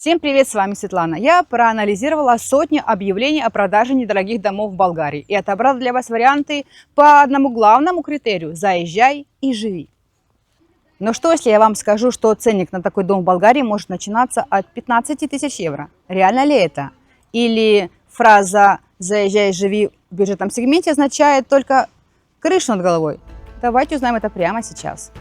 Всем привет, с вами Светлана. Я проанализировала сотни объявлений о продаже недорогих домов в Болгарии и отобрала для вас варианты по одному главному критерию – заезжай и живи. Но что, если я вам скажу, что ценник на такой дом в Болгарии может начинаться от 15 тысяч евро? Реально ли это? Или фраза «заезжай и живи» в бюджетном сегменте означает только крышу над головой? Давайте узнаем это прямо сейчас.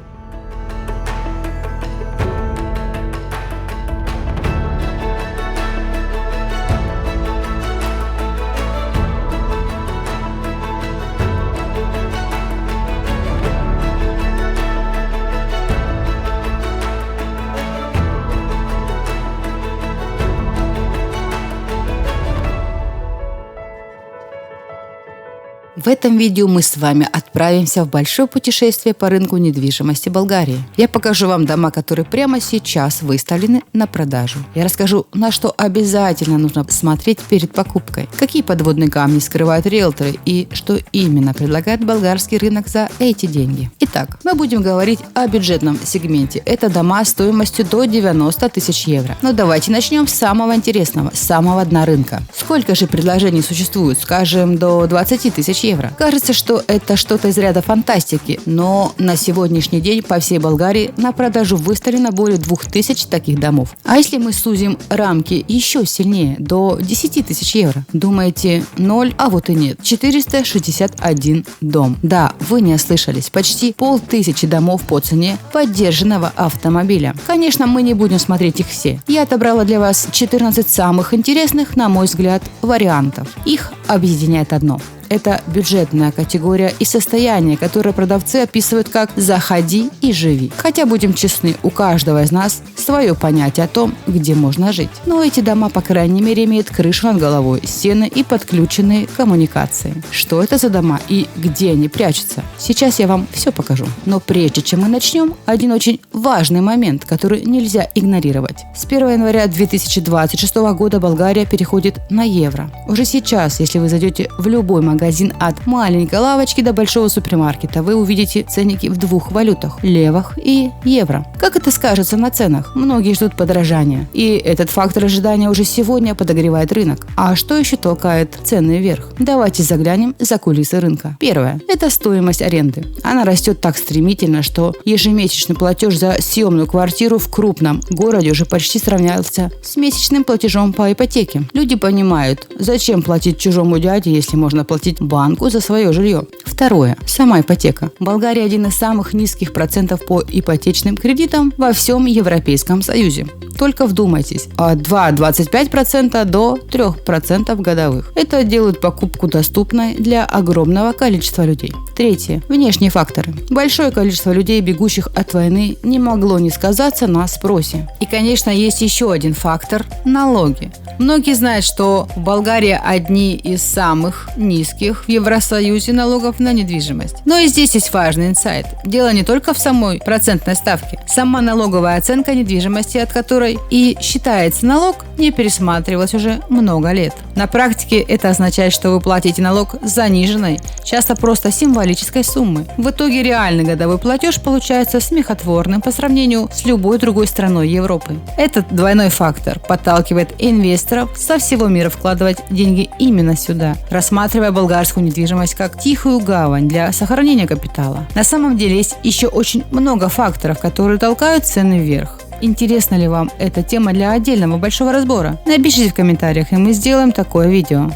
В этом видео мы с вами отправимся в большое путешествие по рынку недвижимости Болгарии. Я покажу вам дома, которые прямо сейчас выставлены на продажу. Я расскажу, на что обязательно нужно смотреть перед покупкой, какие подводные камни скрывают риэлторы и что именно предлагает болгарский рынок за эти деньги. Итак, мы будем говорить о бюджетном сегменте. Это дома стоимостью до 90 тысяч евро. Но давайте начнем с самого интересного, с самого дна рынка. Сколько же предложений существует, скажем, до 20 тысяч евро? Кажется, что это что-то из ряда фантастики, но на сегодняшний день по всей Болгарии на продажу выставлено более 2000 таких домов. А если мы сузим рамки еще сильнее, до 10 тысяч евро? Думаете, 0? А вот и нет. 461 дом. Да, вы не ослышались. Почти 500 домов по цене поддержанного автомобиля. Конечно, мы не будем смотреть их все. Я отобрала для вас 14 самых интересных, на мой взгляд, вариантов. Их объединяет одно. Это бюджетная категория и состояние, которое продавцы описывают как «заходи и живи». Хотя, будем честны, у каждого из нас свое понятие о том, где можно жить. Но эти дома, по крайней мере, имеют крышу над головой, стены и подключенные коммуникации. Что это за дома и где они прячутся? Сейчас я вам все покажу. Но прежде чем мы начнем, один очень важный момент, который нельзя игнорировать. С 1 января 2026 года Болгария переходит на евро. Уже сейчас, если вы зайдете в любой магазин от маленькой лавочки до большого супермаркета, вы увидите ценники в двух валютах – левах и евро. Как это скажется на ценах? Многие ждут подорожания. И этот фактор ожидания уже сегодня подогревает рынок. А что еще толкает цены вверх? Давайте заглянем за кулисы рынка. Первое – это стоимость аренды. Она растет так стремительно, что ежемесячный платеж за съемную квартиру в крупном городе уже почти сравнялся с месячным платежом по ипотеке. Люди понимают, зачем платить чужому дяде, если можно платить банку за свое жилье. Второе. Сама ипотека. Болгария один из самых низких процентов по ипотечным кредитам во всем Европейском Союзе. Только вдумайтесь, от 2,25% до 3% годовых. Это делает покупку доступной для огромного количества людей. Третье. Внешние факторы. Большое количество людей, бегущих от войны, не могло не сказаться на спросе. И, конечно, есть еще один фактор – налоги. Многие знают, что в Болгарии одни из самых низких в Евросоюзе налогов на недвижимость. Но и здесь есть важный инсайт. Дело не только в самой процентной ставке. Сама налоговая оценка недвижимости, от которой и считается налог, не пересматривалась уже много лет. На практике это означает, что вы платите налог с заниженной, часто просто символической суммы. В итоге реальный годовой платеж получается смехотворным по сравнению с любой другой страной Европы. Этот двойной фактор подталкивает инвесторов со всего мира вкладывать деньги именно сюда, рассматривая болгарскую недвижимость как тихую гавань для сохранения капитала. На самом деле есть еще очень много факторов, которые толкают цены вверх. Интересна ли вам эта тема для отдельного большого разбора? Напишите в комментариях, и мы сделаем такое видео.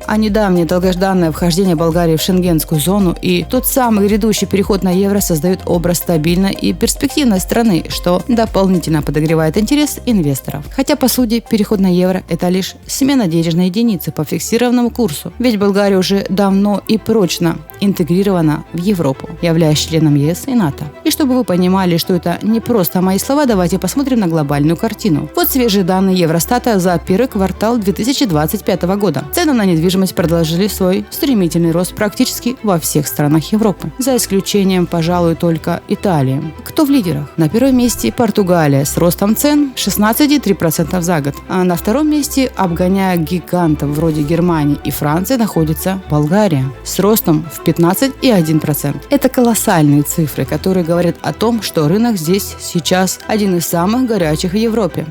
А недавнее долгожданное вхождение Болгарии в шенгенскую зону и тот самый грядущий переход на евро создают образ стабильной и перспективной страны, что дополнительно подогревает интерес инвесторов. Хотя, по сути, переход на евро – это лишь смена денежной единицы по фиксированному курсу. Ведь Болгария уже давно и прочно интегрирована в Европу, являясь членом ЕС и НАТО. И чтобы вы понимали, что это не просто мои слова, давайте посмотрим на глобальную картину. Вот свежие данные Евростата за первый квартал 2025 года. Цены на недвижимость продолжили свой стремительный рост практически во всех странах Европы, за исключением, пожалуй, только Италии. Кто в лидерах? На первом месте Португалия с ростом цен 16,3% за год, а на втором месте, обгоняя гигантов вроде Германии и Франции, находится Болгария с ростом в 15,1%. Это колоссальные цифры, которые говорят о том, что рынок здесь сейчас один из самых горячих в Европе.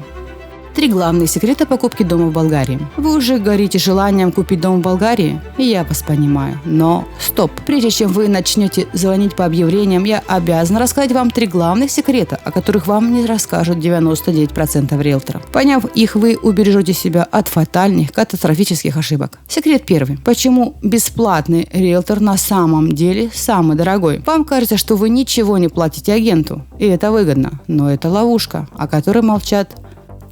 3 главные секрета покупки дома в Болгарии. Вы уже горите желанием купить дом в Болгарии? Я вас понимаю. Но стоп! Прежде чем вы начнете звонить по объявлениям, я обязан рассказать вам 3 главных секрета, о которых вам не расскажут 99% риэлторов. Поняв их, вы убережете себя от фатальных, катастрофических ошибок. Секрет первый. Почему бесплатный риэлтор на самом деле самый дорогой? Вам кажется, что вы ничего не платите агенту, и это выгодно. Но это ловушка, о которой молчат.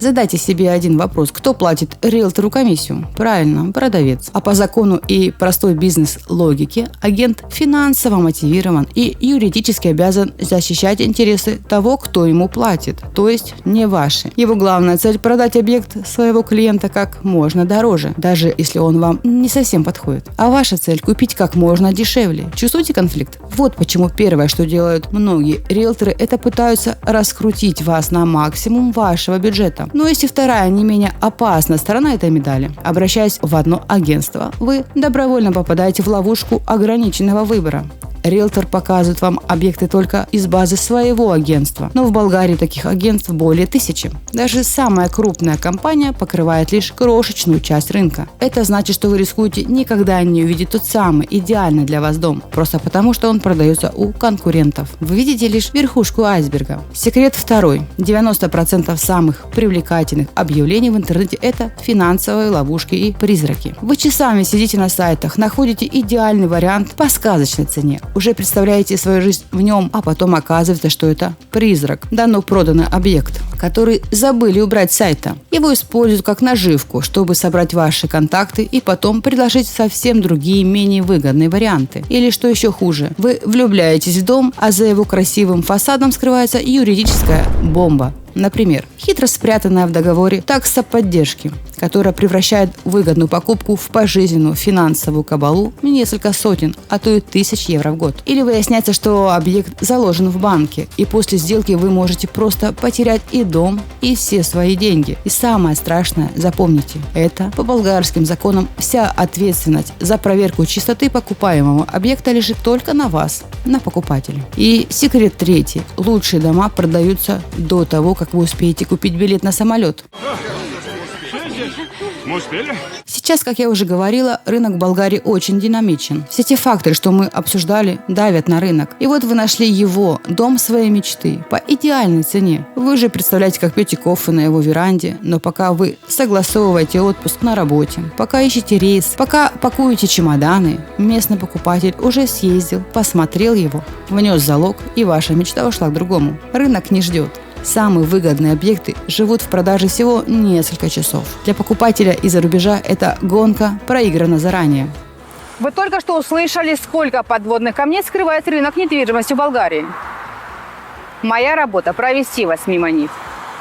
Задайте себе один вопрос. Кто платит риэлтору комиссию? Правильно, продавец. А по закону и простой бизнес-логике агент финансово мотивирован и юридически обязан защищать интересы того, кто ему платит, то есть не ваши. Его главная цель – продать объект своего клиента как можно дороже, даже если он вам не совсем подходит. А ваша цель – купить как можно дешевле. Чувствуете конфликт? Вот почему первое, что делают многие риэлторы, это пытаются раскрутить вас на максимум вашего бюджета. Но есть и вторая, не менее опасная сторона этой медали. Обращаясь в одно агентство, вы добровольно попадаете в ловушку ограниченного выбора. Риэлтор показывает вам объекты только из базы своего агентства. Но в Болгарии таких агентств более 1000. Даже самая крупная компания покрывает лишь крошечную часть рынка. Это значит, что вы рискуете никогда не увидеть тот самый идеальный для вас дом, просто потому что он продается у конкурентов. Вы видите лишь верхушку айсберга. Секрет второй. 90% самых привлекательных объявлений в интернете – это финансовые ловушки и призраки. Вы часами сидите на сайтах, находите идеальный вариант по сказочной цене. Уже представляете свою жизнь в нем, а потом оказывается, что это призрак, давно проданный объект, который забыли убрать с сайта. Его используют как наживку, чтобы собрать ваши контакты и потом предложить совсем другие, менее выгодные варианты. Или что еще хуже, вы влюбляетесь в дом, а за его красивым фасадом скрывается юридическая бомба. Например, хитро спрятанная в договоре такса поддержки, которая превращает выгодную покупку в пожизненную финансовую кабалу в несколько сотен, а то и тысяч евро в год. Или выясняется, что объект заложен в банке, и после сделки вы можете просто потерять и дом, и все свои деньги. И самое страшное, запомните, это по болгарским законам вся ответственность за проверку чистоты покупаемого объекта лежит только на вас, на покупателе. И секрет третий. Лучшие дома продаются до того, как вы успеете купить билет на самолет. Мы успели? Сейчас, как я уже говорила, рынок в Болгарии очень динамичен. Все те факторы, что мы обсуждали, давят на рынок. И вот вы нашли его, дом своей мечты, по идеальной цене. Вы же представляете, как пьете кофе на его веранде, но пока вы согласовываете отпуск на работе, пока ищете рейс, пока пакуете чемоданы, местный покупатель уже съездил, посмотрел его, внес залог, и ваша мечта ушла к другому. Рынок не ждет. Самые выгодные объекты живут в продаже всего несколько часов. Для покупателя из-за рубежа эта гонка проиграна заранее. Вы только что услышали, сколько подводных камней скрывает рынок недвижимости в Болгарии. Моя работа – провести вас мимо них.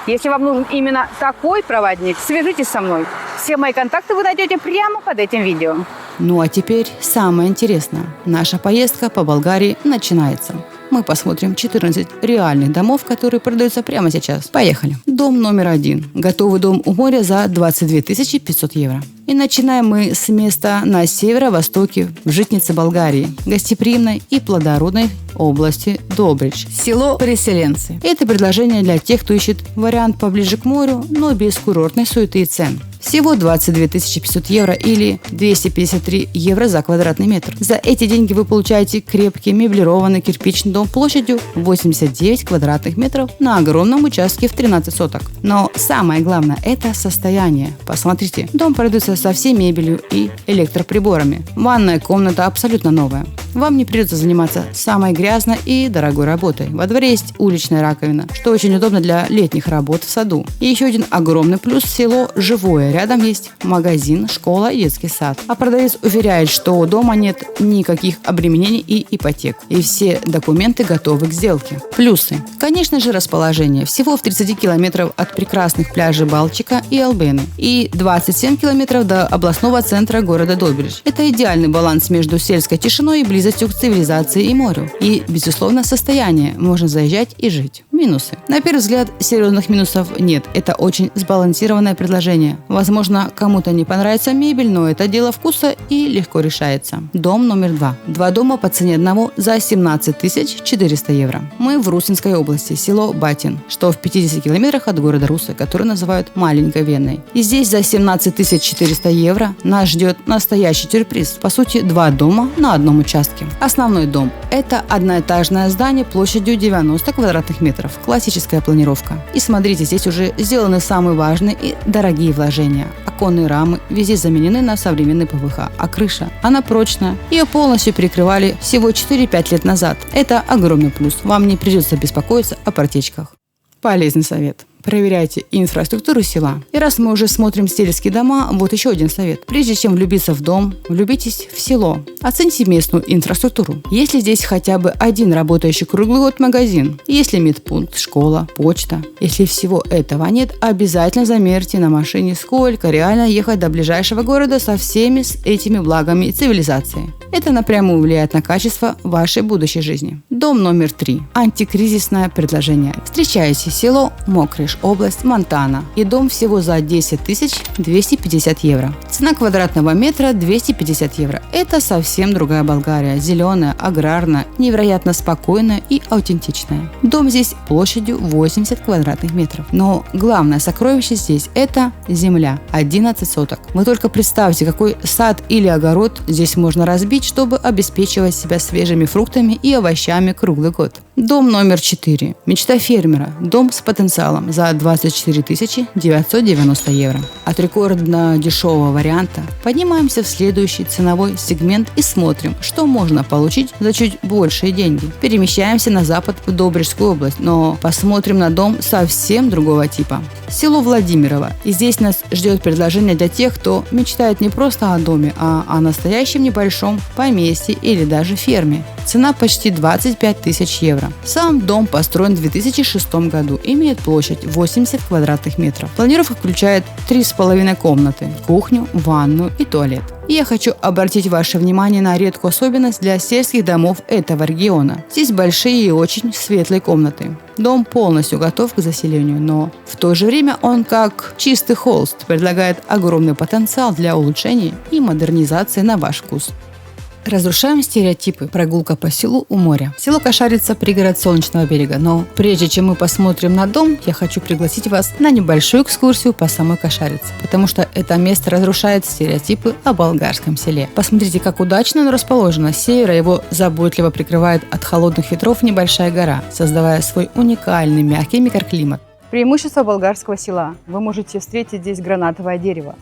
Если вам нужен именно такой проводник, свяжитесь со мной. Все мои контакты вы найдете прямо под этим видео. Ну а теперь самое интересное. Наша поездка по Болгарии начинается. Мы посмотрим 14 реальных домов, которые продаются прямо сейчас. Поехали. Дом номер 1. Готовый дом у моря за 22 500 евро. И начинаем мы с места на северо-востоке в житнице Болгарии, гостеприимной и плодородной области Добрич, село Переселенцы. Это предложение для тех, кто ищет вариант поближе к морю, но без курортной суеты и цен. Всего 22 500 евро или 253 евро за квадратный метр. За эти деньги вы получаете крепкий меблированный кирпичный дом площадью 89 квадратных метров на огромном участке в 13 соток. Но самое главное – это состояние. Посмотрите, дом продается со всей мебелью и электроприборами. Ванная комната абсолютно новая. Вам не придется заниматься самой грязной и дорогой работой. Во дворе есть уличная раковина, что очень удобно для летних работ в саду. И еще один огромный плюс – село живое. Рядом есть магазин, школа и детский сад. А продавец уверяет, что у дома нет никаких обременений и ипотек. И все документы готовы к сделке. Плюсы. Конечно же, расположение. Всего в 30 километров от прекрасных пляжей Балчика и Албены. И 27 километров до областного центра города Добрич. Это идеальный баланс между сельской тишиной и близостью к цивилизации и морю. И И, безусловно, состояние. Можно заезжать и жить. Минусы. На первый взгляд, серьезных минусов нет. Это очень сбалансированное предложение. Возможно, кому-то не понравится мебель, но это дело вкуса и легко решается. Дом номер 2. Два дома по цене одного за 17 400 евро. Мы в Русинской области, село Батин, что в 50 километрах от города Русы, который называют Маленькой Веной. И здесь за 17 400 евро нас ждет настоящий сюрприз. По сути, два дома на одном участке. Основной дом – это одноэтажное здание площадью 90 квадратных метров. Классическая планировка. И смотрите, здесь уже сделаны самые важные и дорогие вложения. Оконные рамы везде заменены на современный ПВХ, а крыша, она прочная. Ее полностью перекрывали всего 4-5 лет назад. Это огромный плюс. Вам не придется беспокоиться о протечках. Полезный совет. Проверяйте инфраструктуру села. И раз мы уже смотрим сельские дома, вот еще один совет. Прежде чем влюбиться в дом, влюбитесь в село. Оцените местную инфраструктуру. Есть ли здесь хотя бы один работающий круглый год магазин? Есть ли медпункт, школа, почта? Если всего этого нет, обязательно замерьте на машине, сколько реально ехать до ближайшего города со всеми этими благами цивилизации. Это напрямую влияет на качество вашей будущей жизни. Дом номер 3. Антикризисное предложение. Встречайте село Мокриш, область Монтана. И дом всего за 10 250 евро. Цена квадратного метра 250 евро. Это совсем другая Болгария. Зеленая, аграрная, невероятно спокойная и аутентичная. Дом здесь площадью 80 квадратных метров. Но главное сокровище здесь – это земля. 11 соток. Вы только представьте, какой сад или огород здесь можно разбить, чтобы обеспечивать себя свежими фруктами и овощами круглый год. Дом номер 4. Мечта фермера. Дом с потенциалом за 24 990 евро. От рекордно дешевого варианта поднимаемся в следующий ценовой сегмент и смотрим, что можно получить за чуть большие деньги. Перемещаемся на запад в Добрижскую область, но посмотрим на дом совсем другого типа. Село Владимирово. И здесь нас ждет предложение для тех, кто мечтает не просто о доме, а о настоящем небольшом поместье или даже ферме. Цена почти 25 тысяч евро. Сам дом построен в 2006 году, имеет площадь 80 квадратных метров. Планировка включает 3,5 комнаты, кухню, ванную и туалет. И я хочу обратить ваше внимание на редкую особенность для сельских домов этого региона. Здесь большие и очень светлые комнаты. Дом полностью готов к заселению, но в то же время он, как чистый холст, предлагает огромный потенциал для улучшений и модернизации на ваш вкус. Разрушаем стереотипы. Прогулка по селу у моря. Село Кошарица – пригород Солнечного берега. Но прежде чем мы посмотрим на дом, я хочу пригласить вас на небольшую экскурсию по самой Кошарице. Потому что это место разрушает стереотипы о болгарском селе. Посмотрите, как удачно оно расположено. С севера его заботливо прикрывает от холодных ветров небольшая гора, создавая свой уникальный мягкий микроклимат. Преимущество болгарского села. Вы можете встретить здесь гранатовое дерево.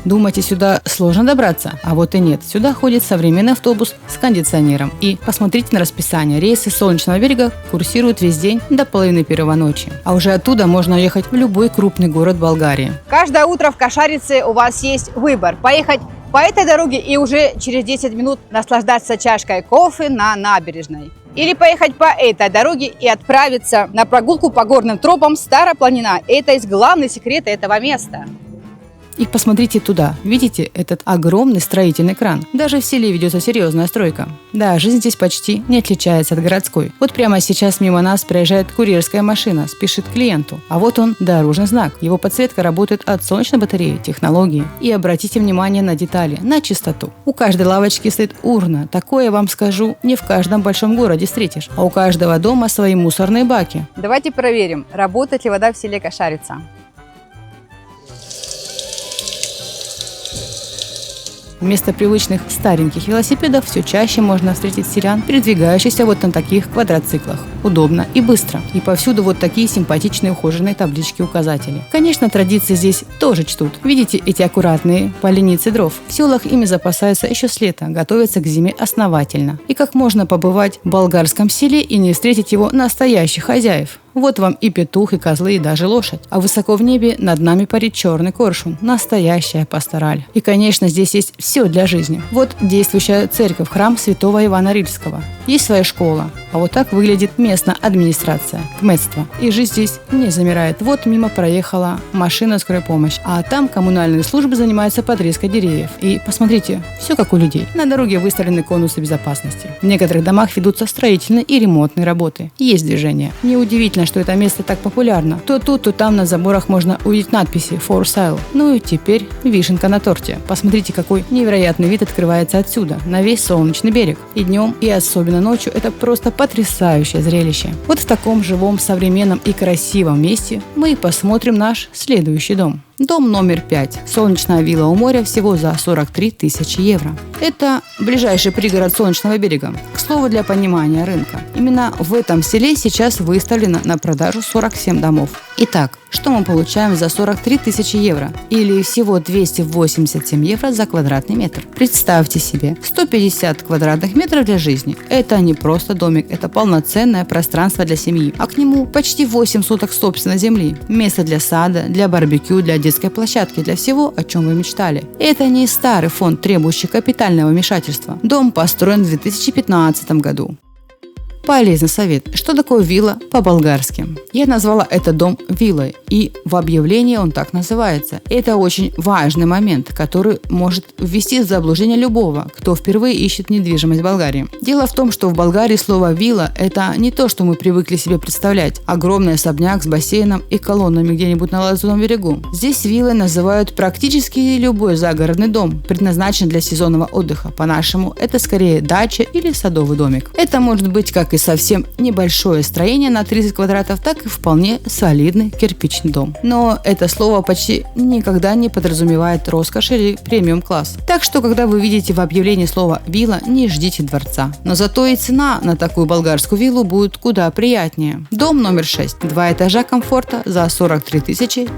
Думаете, сюда сложно добраться? А вот и нет. Сюда ходит современный автобус с кондиционером. И посмотрите на расписание. Рейсы Солнечного берега курсируют весь день до половины первого ночи. А уже оттуда можно ехать в любой крупный город Болгарии. Каждое утро в Кошарице у вас есть выбор. Поехать по этой дороге и уже через 10 минут наслаждаться чашкой кофе на набережной. Или поехать по этой дороге и отправиться на прогулку по горным тропам Старая Планина. Это есть главный секрет этого места. И посмотрите туда. Видите этот огромный строительный кран? Даже в селе ведется серьезная стройка. Да, жизнь здесь почти не отличается от городской. Вот прямо сейчас мимо нас проезжает курьерская машина, спешит к клиенту. А вот он, дорожный знак. Его подсветка работает от солнечной батареи, технологии. И обратите внимание на детали, на чистоту. У каждой лавочки стоит урна. Такое, вам скажу, не в каждом большом городе встретишь. А у каждого дома свои мусорные баки. Давайте проверим, работает ли вода в селе Кошарица. Вместо привычных стареньких велосипедов все чаще можно встретить селян, передвигающихся вот на таких квадроциклах. Удобно и быстро. И повсюду вот такие симпатичные ухоженные таблички-указатели. Конечно, традиции здесь тоже чтут. Видите эти аккуратные поленицы дров? В селах ими запасаются еще с лета, готовятся к зиме основательно. И как можно побывать в болгарском селе и не встретить его настоящих хозяев? Вот вам и петух, и козлы, и даже лошадь. А высоко в небе над нами парит черный коршун. Настоящая пастораль. И, конечно, здесь есть все для жизни. Вот действующая церковь, храм святого Ивана Рильского. Есть своя школа. А вот так выглядит место местная администрация, кметство. И жизнь здесь не замирает. Вот мимо проехала машина скорой помощи, а там коммунальные службы занимаются подрезкой деревьев. И посмотрите, все как у людей. На дороге выставлены конусы безопасности. В некоторых домах ведутся строительные и ремонтные работы. Есть движение. Неудивительно, что это место так популярно. То тут, то там на заборах можно увидеть надписи «For sale». Ну и теперь вишенка на торте. Посмотрите, какой невероятный вид открывается отсюда, на весь солнечный берег. И днем, и особенно ночью это просто потрясающее зрелище. Вот в таком живом, современном и красивом месте мы и посмотрим наш следующий дом. Дом номер 5. Солнечная вилла у моря всего за 43 тысячи евро. Это ближайший пригород Солнечного берега. К слову, для понимания рынка. Именно в этом селе сейчас выставлено на продажу 47 домов. Итак, что мы получаем за 43 тысячи евро? Или всего 287 евро за квадратный метр. Представьте себе, 150 квадратных метров для жизни. Это не просто домик, это полноценное пространство для семьи. А к нему почти 8 соток собственной земли. Место для сада, для барбекю, для детской площадки, для всего, о чем вы мечтали. Это не старый фонд, требующий капитального вмешательства. Дом построен в 2015 году. Полезный совет. Что такое вилла по-болгарски? Я назвала этот дом виллой, и в объявлении он так называется. Это очень важный момент, который может ввести в заблуждение любого, кто впервые ищет недвижимость в Болгарии. Дело в том, что в Болгарии слово «вилла» – это не то, что мы привыкли себе представлять. Огромный особняк с бассейном и колоннами где-нибудь на Лазурном берегу. Здесь виллой называют практически любой загородный дом, предназначенный для сезонного отдыха. По-нашему, это скорее дача или садовый домик. Это может быть как и совсем небольшое строение на 30 квадратов, так и вполне солидный кирпичный дом. Но это слово почти никогда не подразумевает роскошь или премиум-класс. Так что, когда вы видите в объявлении слово «вилла», не ждите дворца. Но зато и цена на такую болгарскую виллу будет куда приятнее. Дом номер 6. 2 этажа комфорта за 43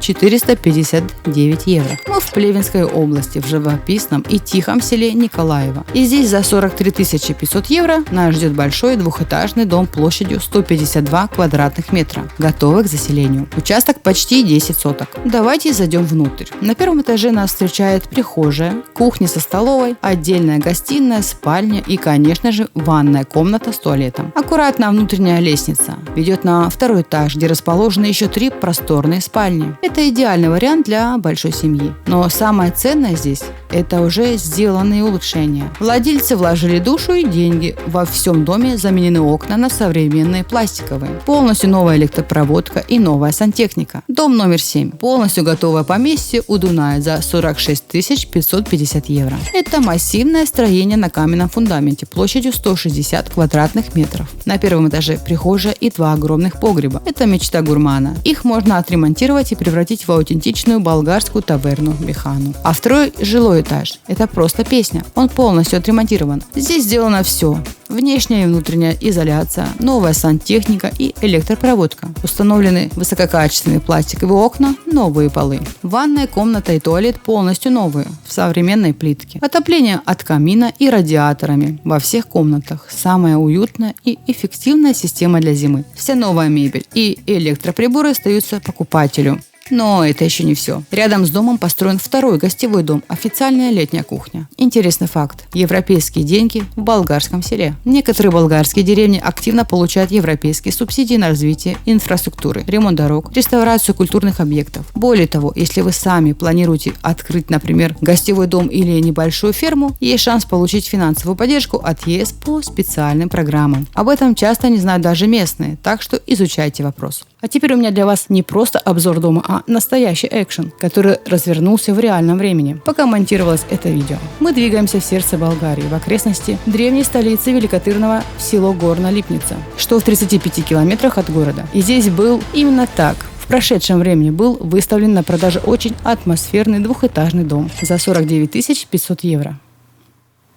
459 евро. Мы в Плевенской области, в живописном и тихом селе Николаево. И здесь за 43 500 евро нас ждет большой двухэтажный дом площадью 152 квадратных метра, готовый к заселению. Участок почти 10 соток. Давайте зайдем внутрь. На первом этаже нас встречает прихожая, кухня со столовой, отдельная гостиная, спальня и, конечно же, ванная комната с туалетом. Аккуратная внутренняя лестница ведет на второй этаж, где расположены еще 3 просторные спальни. Это идеальный вариант для большой семьи. Но самое ценное здесь – это уже сделанные улучшения. Владельцы вложили душу и деньги. Во всем доме заменены окна на современные пластиковые. Полностью новая электропроводка и новая сантехника. Дом номер 7. Полностью готовое поместье у Дуная за 46 550 евро. Это массивное строение на каменном фундаменте площадью 160 квадратных метров. На первом этаже прихожая и 2 огромных погреба. Это мечта гурмана. Их можно отремонтировать и превратить в аутентичную болгарскую таверну Механу. А второй жилой этаж. Это просто песня. Он полностью отремонтирован. Здесь сделано все. Внешняя и внутренняя изоляция, новая сантехника и электропроводка. Установлены высококачественные пластиковые окна, новые полы. Ванная комната и туалет полностью новые, в современной плитке. Отопление от камина и радиаторами во всех комнатах. Самая уютная и эффективная система для зимы. Вся новая мебель и электроприборы остаются покупателю. Но это еще не все. Рядом с домом построен второй гостевой дом, официальная летняя кухня. Интересный факт. Европейские деньги в болгарском селе. Некоторые болгарские деревни активно получают европейские субсидии на развитие инфраструктуры, ремонт дорог, реставрацию культурных объектов. Более того, если вы сами планируете открыть, например, гостевой дом или небольшую ферму, есть шанс получить финансовую поддержку от ЕС по специальным программам. Об этом часто не знают даже местные, так что изучайте вопрос. А теперь у меня для вас не просто обзор дома, а настоящий экшен, который развернулся в реальном времени, пока монтировалось это видео. Мы двигаемся в сердце Болгарии, в окрестности древней столицы Великотырного, в село Горна-Липница, что в 35 километрах от города. И здесь был именно так. В прошедшем времени был выставлен на продажу очень атмосферный двухэтажный дом за 49 500 евро.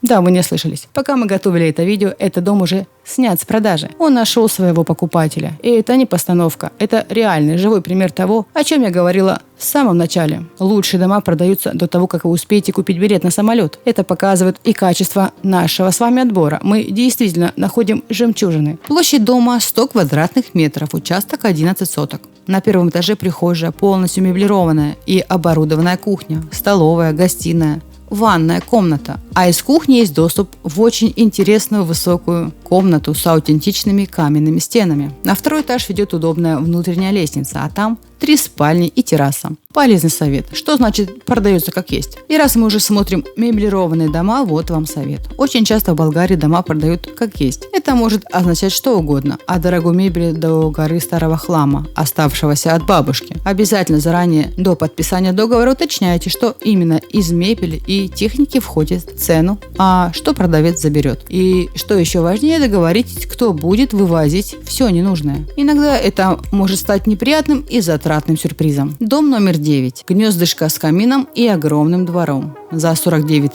Да, вы не ослышались. Пока мы готовили это видео, этот дом уже снят с продажи. Он нашел своего покупателя. И это не постановка. Это реальный, живой пример того, о чем я говорила в самом начале. Лучшие дома продаются до того, как вы успеете купить билет на самолет. Это показывает и качество нашего с вами отбора. Мы действительно находим жемчужины. Площадь дома 100 квадратных метров, участок 11 соток. На первом этаже прихожая, полностью меблированная и оборудованная кухня, столовая, гостиная, ванная комната, а из кухни есть доступ в очень интересную высокую комнату с аутентичными каменными стенами. На второй этаж ведет удобная внутренняя лестница, а там 3 спальни и терраса. Полезный совет. Что значит продается как есть? И раз мы уже смотрим меблированные дома, вот вам совет. Очень часто в Болгарии дома продают как есть. Это может означать что угодно. От дорогой мебели до горы старого хлама, оставшегося от бабушки. Обязательно заранее до подписания договора уточняйте, что именно из мебели и техники входит в цену, а что продавец заберет. И что еще важнее, договоритесь, кто будет вывозить все ненужное. Иногда это может стать неприятным и затратным сюрпризом. Дом номер 9. Гнездышко с камином и огромным двором. За 49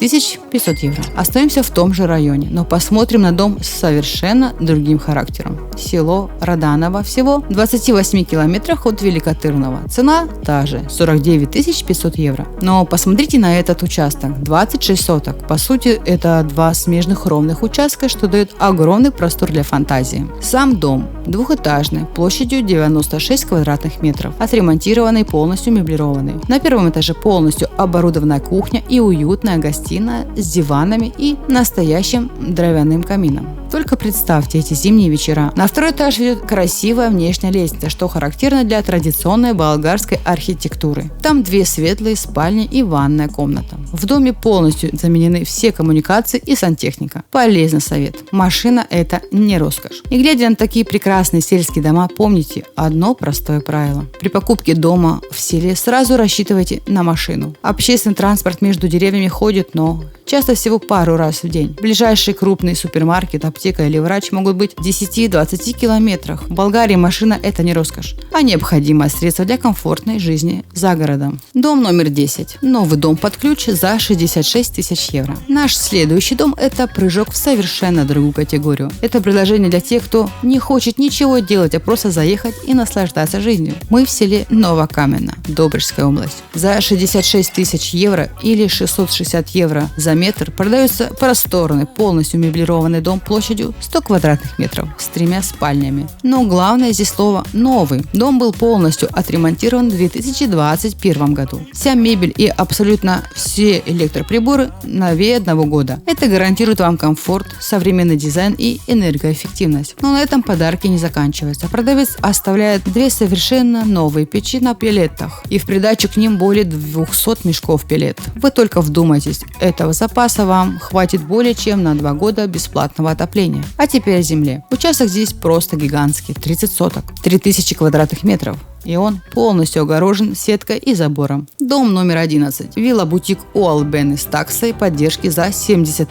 500 евро. Остаемся в том же районе, но посмотрим на дом с совершенно другим характером. Село Раданово, всего в 28 километрах от Великотырного. Цена та же, 49 500 евро. Но посмотрите на этот участок, 26 соток. По сути, это 2 смежных ровных участка, что дает огромный простор для фантазии. Сам дом двухэтажный, площадью 96 квадратных метров, отремонтированный, полностью меблированный. На первом этаже полностью оборудованная кухня и уютная гостиная с диванами и настоящим деревянным камином. Только представьте эти зимние вечера. На второй этаж ведет красивая внешняя лестница, что характерно для традиционной болгарской архитектуры. Там 2 светлые спальни и ванная комната. В доме полностью заменены все коммуникации и сантехника. Полезный совет. Машина – это не роскошь. И глядя на такие прекрасные сельские дома, помните одно простое правило. При покупке дома в селе сразу рассчитывайте на машину. Общественный транспорт между деревьями ходит, но часто всего пару раз в день. Ближайший крупный супермаркет, аптека или врач могут быть в 10-20 километрах. В Болгарии машина – это не роскошь, а необходимое средство для комфортной жизни за городом. Дом номер 10. Новый дом под ключ за 66 000 евро. Наш следующий дом – это прыжок в совершенно другую категорию. Это предложение для тех, кто не хочет ничего делать, а просто заехать и наслаждаться жизнью. Мы в селе Новокаменно, Добрижская область. За 66 000 евро или 660 евро за метр продается просторный, полностью меблированный дом площадью 100 квадратных метров с 3 спальнями. Но главное здесь слово «новый». Дом был полностью отремонтирован в 2021 году. Вся мебель и абсолютно все электроприборы новее 1 года. Это гарантирует вам комфорт, современный дизайн и энергоэффективность. Но на этом подарки не заканчиваются. Продавец оставляет 2 совершенно новые печи на пеллетах и в придачу к ним более 200 мешков пеллет. Вы только вдумайтесь, этого запаса вам хватит более чем на 2 года бесплатного отопления. А теперь о земле. Участок здесь просто гигантский, 30 соток, 3000 квадратных метров. И он полностью огорожен сеткой и забором. Дом номер 11. Вилла-бутик у Албены с таксой поддержки за 70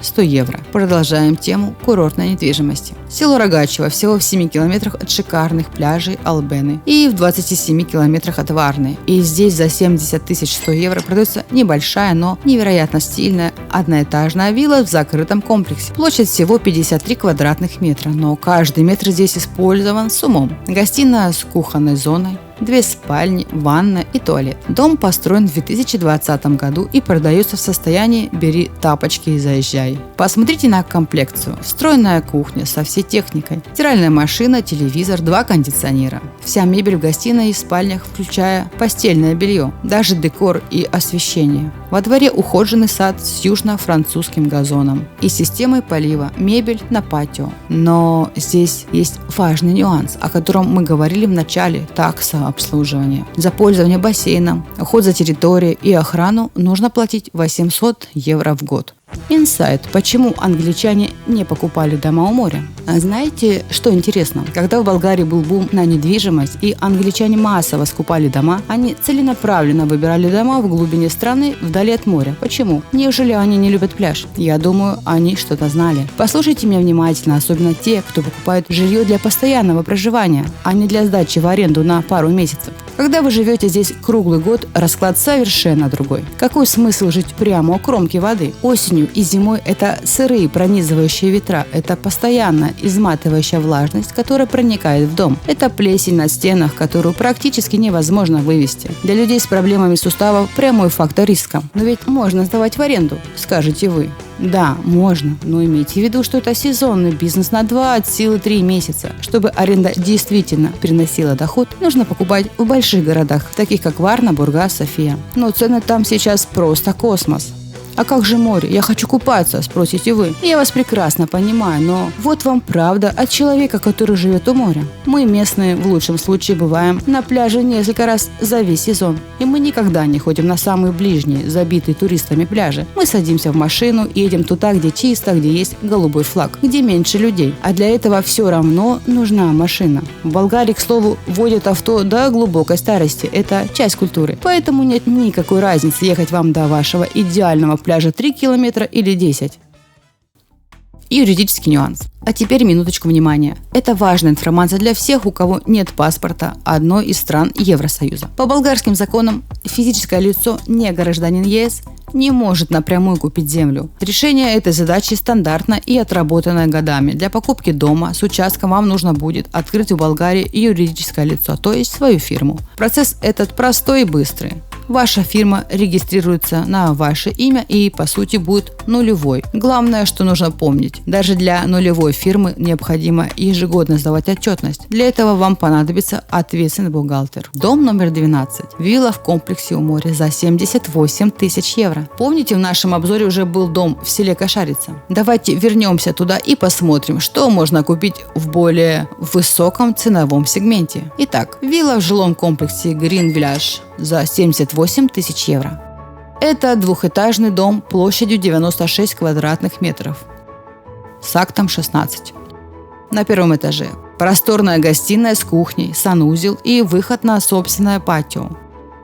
100 евро. Продолжаем тему курортной недвижимости. Село Рогачево всего в 7 километрах от шикарных пляжей Албены и в 27 километрах от Варны. И здесь за 70 100 евро продается небольшая, но невероятно стильная одноэтажная вилла в закрытом комплексе. Площадь всего 53 квадратных метра, но каждый метр здесь использован с умом. Гостиная с кухонной зоной, 2 спальни, ванна и туалет. Дом построен в 2020 году и продается в состоянии «бери тапочки и заезжай». Посмотрите на комплекцию. Встроенная кухня со всей техникой, стиральная машина, телевизор, 2 кондиционера. Вся мебель в гостиной и спальнях, включая постельное белье, даже декор и освещение. Во дворе ухоженный сад с южно-французским газоном и системой полива, мебель на патио. Но здесь есть важный нюанс, о котором мы говорили в начале – такса обслуживания. За пользование бассейном, уход за территорией и охрану нужно платить 800 евро в год. Инсайт. Почему англичане не покупали дома у моря? А знаете, что интересно? Когда в Болгарии был бум на недвижимость и англичане массово скупали дома, они целенаправленно выбирали дома в глубине страны, вдали от моря. Почему? Неужели они не любят пляж? Я думаю, они что-то знали. Послушайте меня внимательно, особенно те, кто покупает жилье для постоянного проживания, а не для сдачи в аренду на пару месяцев. Когда вы живете здесь круглый год, расклад совершенно другой. Какой смысл жить прямо у кромки воды? Осенью и зимой это сырые пронизывающие ветра, это постоянно изматывающая влажность, которая проникает в дом. Это плесень на стенах, которую практически невозможно вывести. Для людей с проблемами суставов прямой фактор риска. Но ведь можно сдавать в аренду, скажете вы. Да, можно, но имейте в виду, что это сезонный бизнес на 2 от силы 3 месяца. Чтобы аренда действительно приносила доход, нужно покупать в больших городах, таких как Варна, Бургас, София. Но цены там сейчас просто космос. А как же море? Я хочу купаться, спросите вы. Я вас прекрасно понимаю, но вот вам правда от человека, который живет у моря. Мы местные в лучшем случае бываем на пляже несколько раз за весь сезон. И мы никогда не ходим на самые ближние, забитые туристами пляжи. Мы садимся в машину и едем туда, где чисто, где есть голубой флаг, где меньше людей. А для этого все равно нужна машина. В Болгарии, к слову, водят авто до глубокой старости. Это часть культуры. Поэтому нет никакой разницы, ехать вам до вашего идеального пляжа 3 километра или 10. Юридический нюанс. А теперь минуточку внимания. Это важная информация для всех, у кого нет паспорта одной из стран Евросоюза. По болгарским законам физическое лицо, не гражданин ЕС, не может напрямую купить землю. Решение этой задачи стандартно и отработанное годами. Для покупки дома с участком вам нужно будет открыть в Болгарии юридическое лицо, то есть свою фирму. Процесс этот простой и быстрый. Ваша фирма регистрируется на ваше имя и, по сути, будет нулевой. Главное, что нужно помнить, даже для нулевой фирмы необходимо ежегодно сдавать отчетность. Для этого вам понадобится ответственный бухгалтер. Дом номер 12. Вилла в комплексе у моря за 78 тысяч евро. Помните, в нашем обзоре уже был дом в селе Кошарица? Давайте вернемся туда и посмотрим, что можно купить в более высоком ценовом сегменте. Итак, вилла в жилом комплексе Green Village за 78 тысяч евро. Это двухэтажный дом площадью 96 квадратных метров с актом 16. На первом этаже просторная гостиная с кухней, санузел и выход на собственное патио.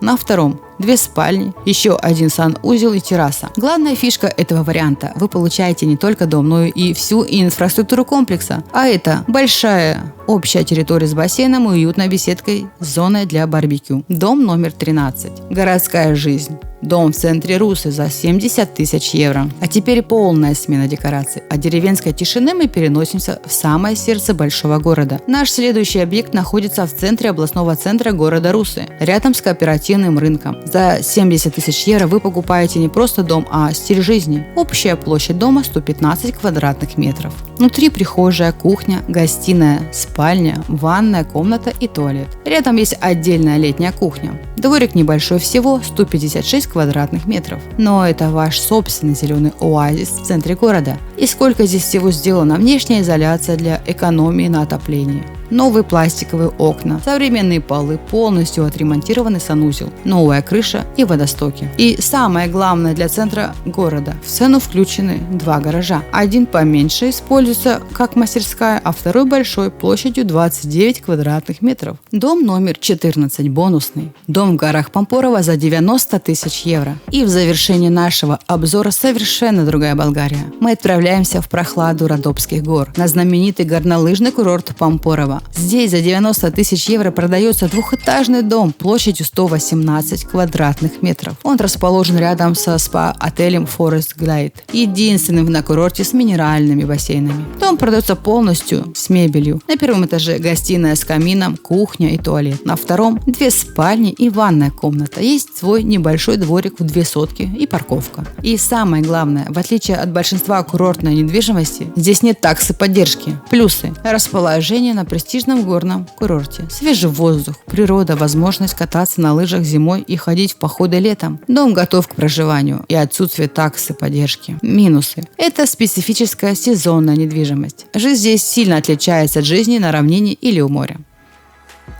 На втором 2 спальни, еще 1 санузел и терраса. Главная фишка этого варианта – вы получаете не только дом, но и всю инфраструктуру комплекса. А это большая общая территория с бассейном и уютной беседкой с зоной для барбекю. Дом номер 13. Городская жизнь. Дом в центре Русы за 70 тысяч евро. А теперь полная смена декораций. От деревенской тишины мы переносимся в самое сердце большого города. Наш следующий объект находится в центре областного центра города Русы, рядом с кооперативным рынком. За 70 тысяч евро вы покупаете не просто дом, а стиль жизни. Общая площадь дома 115 квадратных метров. Внутри прихожая, кухня, гостиная, спальня, ванная комната и туалет. Рядом есть отдельная летняя кухня. Дворик небольшой, всего 156 квадратных метров. Но это ваш собственный зеленый оазис в центре города. И сколько здесь всего сделано: внешняя изоляция для экономии на отоплении, новые пластиковые окна, современные полы, полностью отремонтированный санузел, новая крыша и водостоки. И самое главное для центра города: в цену включены 2 гаража. Один поменьше используется как мастерская, а второй большой площадью 29 квадратных метров. Дом номер 14 бонусный. Дом в горах Пампорово за 90 тысяч евро. И в завершении нашего обзора совершенно другая Болгария. Мы отправляемся в прохладу Родопских гор, на знаменитый горнолыжный курорт Пампорово. Здесь за 90 тысяч евро продается двухэтажный дом площадью 118 квадратных метров. Он расположен рядом со спа-отелем Forest Glide, единственным на курорте с минеральными бассейнами. Дом продается полностью с мебелью. На первом этаже гостиная с камином, кухня и туалет. На втором 2 спальни и ванная комната. Есть свой небольшой дворик в 2 сотки и парковка. И самое главное, в отличие от большинства курортной недвижимости, здесь нет таксы поддержки. Плюсы: расположение на престижном горном курорте, свежий воздух, природа, возможность кататься на лыжах зимой и ходить в походы летом. Дом готов к проживанию и отсутствие таксы поддержки. Минусы: это специфическая сезонная недвижимость. Жизнь здесь сильно отличается от жизни на равнине или у моря.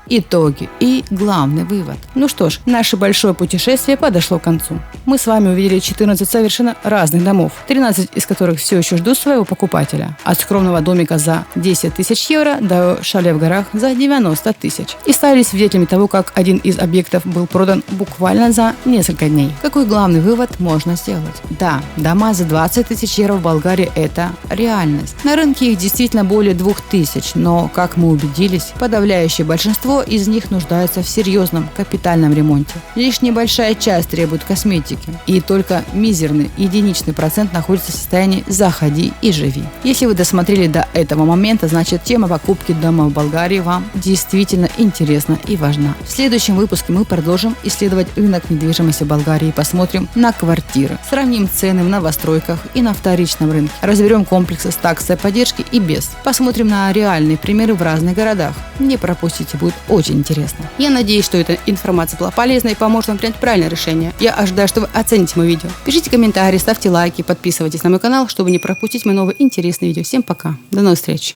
Итоги и главный вывод. Ну что ж, наше большое путешествие подошло к концу. Мы с вами увидели 14 совершенно разных домов, 13 из которых все еще ждут своего покупателя. От скромного домика за 10 тысяч евро до шале в горах за 90 тысяч. И стали свидетелями того, как один из объектов был продан буквально за несколько дней. Какой главный вывод можно сделать? Да, дома за 20 тысяч евро в Болгарии – это реальность. На рынке их действительно более 2000, но, как мы убедились, подавляющее большинство из них нуждаются в серьезном капитальном ремонте. Лишь небольшая часть требует косметики, и только мизерный единичный процент находится в состоянии «заходи и живи». Если вы досмотрели до этого момента, значит тема покупки дома в Болгарии вам действительно интересна и важна. В следующем выпуске мы продолжим исследовать рынок недвижимости Болгарии и посмотрим на квартиры. Сравним цены в новостройках и на вторичном рынке. Разберем комплексы с таксой поддержки и без. Посмотрим на реальные примеры в разных городах. Не пропустите, будет очень интересно. Я надеюсь, что эта информация была полезна и поможет вам принять правильное решение. Я ожидаю, что вы оцените мое видео. Пишите комментарии, ставьте лайки, подписывайтесь на мой канал, чтобы не пропустить мои новые интересные видео. Всем пока. До новых встреч.